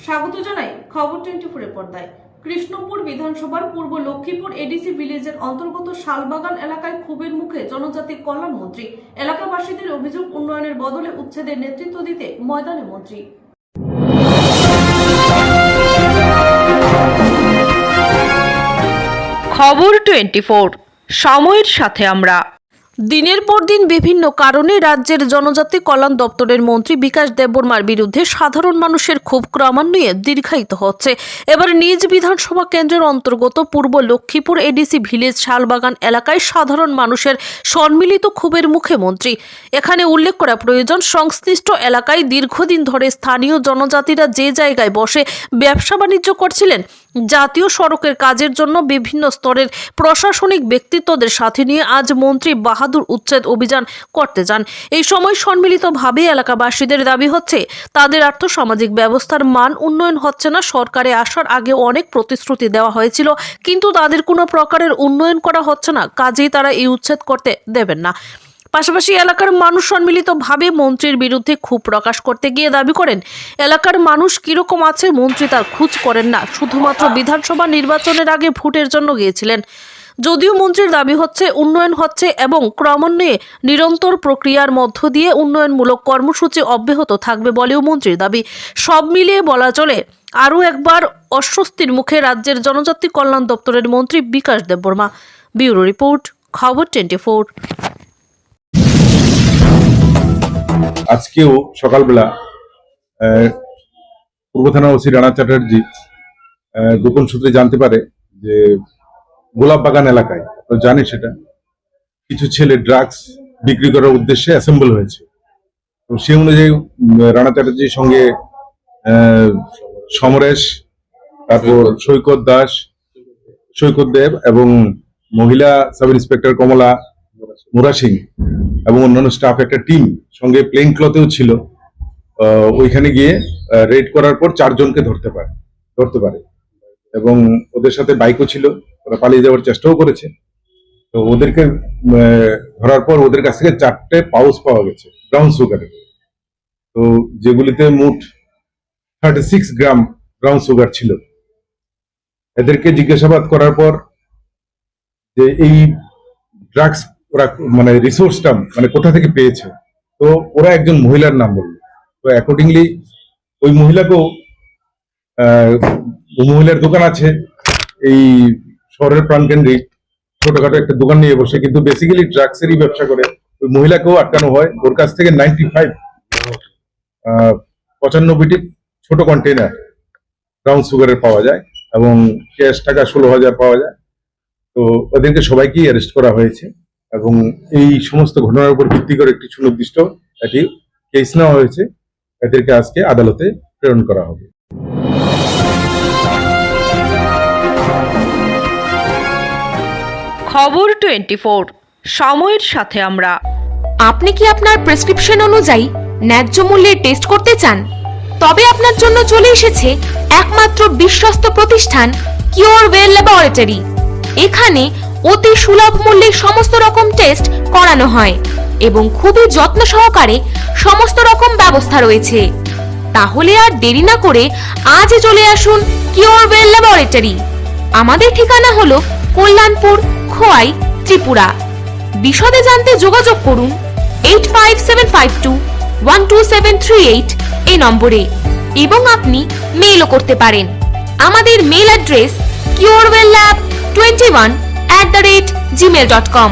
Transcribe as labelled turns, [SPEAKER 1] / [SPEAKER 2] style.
[SPEAKER 1] স্বাগত জানাই খবর 24 এর পর্দায়। কৃষ্ণপুর বিধানসভার পূর্ব লক্ষ্মীপুর এডিসি ভিলেজের অন্তর্গত শালবাগান এলাকায় ক্ষোভের মুখে জনজাতি কল্যাণ মন্ত্রী। এলাকাবাসীদের অভিযোগ, উন্নয়নের বদলে উচ্ছেদের নেতৃত্ব দিতে ময়দানে মন্ত্রী।
[SPEAKER 2] খবর 24 সময়ের সাথে আমরা। দিনের পর দিন বিভিন্ন কারণে রাজ্যের জনজাতি কল্যাণ দপ্তরের মন্ত্রী বিকাশ দেববর্মার বিরুদ্ধে সাধারণ মানুষের ক্ষোভ ক্রমান্বয়ে দীর্ঘায়িত হচ্ছে। এবার নিজ বিধানসভা কেন্দ্রের অন্তর্গত পূর্ব লক্ষ্মীপুর এডিসি ভিলেজ শালবাগান এলাকায় সাধারণ মানুষের সম্মিলিত ক্ষোভের মুখে মন্ত্রী। এখানে উল্লেখ করা প্রয়োজন, সংশ্লিষ্ট এলাকায় দীর্ঘদিন ধরে স্থানীয় জনজাতিরা যে জায়গায় বসে ব্যবসা বাণিজ্য করছিলেন, জাতীয় সড়কের কাজের জন্য বিভিন্ন স্তরের প্রশাসনিক ব্যক্তিত্বদের সাথে নিয়ে আজ মন্ত্রী বাহাদুর উচ্ছেদ অভিযান করতে যান। এই সময় সম্মিলিতভাবে এলাকাবাসীদের দাবি হচ্ছে, তাদের আর্থসামাজিক ব্যবস্থার মান উন্নয়ন হচ্ছে না। সরকারে আসার আগে অনেক প্রতিশ্রুতি দেওয়া হয়েছিল, কিন্তু তাদের কোনো প্রকারের উন্নয়ন করা হচ্ছে না, কাজেই তারা এই উচ্ছেদ করতে দেবেন না। পাশাপাশি এলাকার মানুষ সম্মিলিতভাবে মন্ত্রীর বিরুদ্ধে ক্ষোভ প্রকাশ করতে গিয়ে দাবি করেন, এলাকার মানুষ কিরকম আছে মন্ত্রী তার খোঁজ করেন না, শুধুমাত্র বিধানসভা নির্বাচনের আগে ভোটের জন্য গিয়েছিলেন। যদিও মন্ত্রীর দাবি হচ্ছে উন্নয়ন হচ্ছে এবং ক্রমান্বয়ে নিরন্তর প্রক্রিয়ার মধ্য দিয়ে উন্নয়নমূলক কর্মসূচি অব্যাহত থাকবে বলেও মন্ত্রীর দাবি। সব মিলিয়ে বলা চলে, আরও একবার অস্বস্তির মুখে রাজ্যের জনজাতি কল্যাণ দপ্তরের মন্ত্রী বিকাশ দেববর্মা। ব্যুরো রিপোর্ট, খবর 24।
[SPEAKER 3] আজকেও সকালবেলা পূর্ব থানা ওসি রানা চ্যাটার্জি গোপন সূত্রে জানতে পারে যে গোলাপ বাগান এলাকায়, জানি সেটা, কিছু ছেলে ড্রাগস বিক্রি করার উদ্দেশ্যে অ্যাসেম্বল হয়েছে। তো সে অনুযায়ী রানা চ্যাটার্জির সঙ্গে সমরেশ, তারপর সৈকত দাস, সৈকত দেব এবং মহিলা সাব ইন্সপেক্টর কমলা মুরা সিং এবং অন্যান্য স্টাফ একটা টিম সঙ্গে প্লেন ক্লথেও ছিল। ওইখানে গিয়ে রেড করার পর 4 জনকে ধরতে পারে এবং ওদের সাথে বাইকও ছিল। ওরা পালিয়ে যাওয়ার চেষ্টাও করেছে। তো ওদেরকে ধরার পর ওদের কাছ থেকে 4টে পাউচ পাওয়া গেছে ব্রাউন সুগারের, তো যেগুলিতে মোট 36 গ্রাম ব্রাউন সুগার ছিল। এদেরকে জিজ্ঞাসাবাদ করার পর যে এই ড্রাগস ওরা মানে রিসোর্সটা মানে কোথা থেকে পেয়েছে, তো ওরা একজন মহিলার নাম বলল। তো অ্যাকর্ডিংলি ওই মহিলাকেও, মহিলার দোকান আছে এই শহরের প্রাণকেন্দ্রে, ছোটখাটো একটা দোকান নিয়ে বসে, কিন্তু বেসিক্যালি ড্রাগসেরই ব্যবসা করে। ওই মহিলাকেও আটকানো হয়। ওর কাছ থেকে 95টি ছোট কন্টেনার ব্রাউন সুগারের পাওয়া যায় এবং ক্যাশ টাকা 16,000 পাওয়া যায়। তো ওদেরকে সবাইকেই অ্যারেস্ট করা হয়েছে এবং এই সমস্ত ঘটনার উপর ভিত্তি করে একটি সুনির্দিষ্ট একটি কেস নেওয়া হয়েছে। এদেরকে আজকে আদালতে প্রেরণ করা হবে।
[SPEAKER 2] খবর 24 সময়ের সাথে আমরা।
[SPEAKER 4] আপনি কি আপনার প্রেসক্রিপশন অনুযায়ী ন্যায্য মূল্যে টেস্ট করতে চান? তবে আপনার জন্য চলে এসেছে একমাত্র বিশ্বস্ত প্রতিষ্ঠান কিওরওয়েল ল্যাবরেটরি। এখানে অতি সুলভ মূল্যে সমস্ত রকম টেস্ট করানো হয় এবং খুবই যত্ন সহকারে সমস্ত রকম ব্যবস্থা রয়েছে। তাহলে আর দেরি না করে আজই চলে আসুন কিওরওয়েল ল্যাবরেটরি। আমাদের ঠিকানা হলো কল্যাণপুর, খোয়াই, ত্রিপুরা। বিশদে জানতে যোগাযোগ করুন 8575212738 এই নম্বরে এবং আপনি মেইলও করতে পারেন। আমাদের মেইল অ্যাড্রেস kiorwellab21@gmail.com।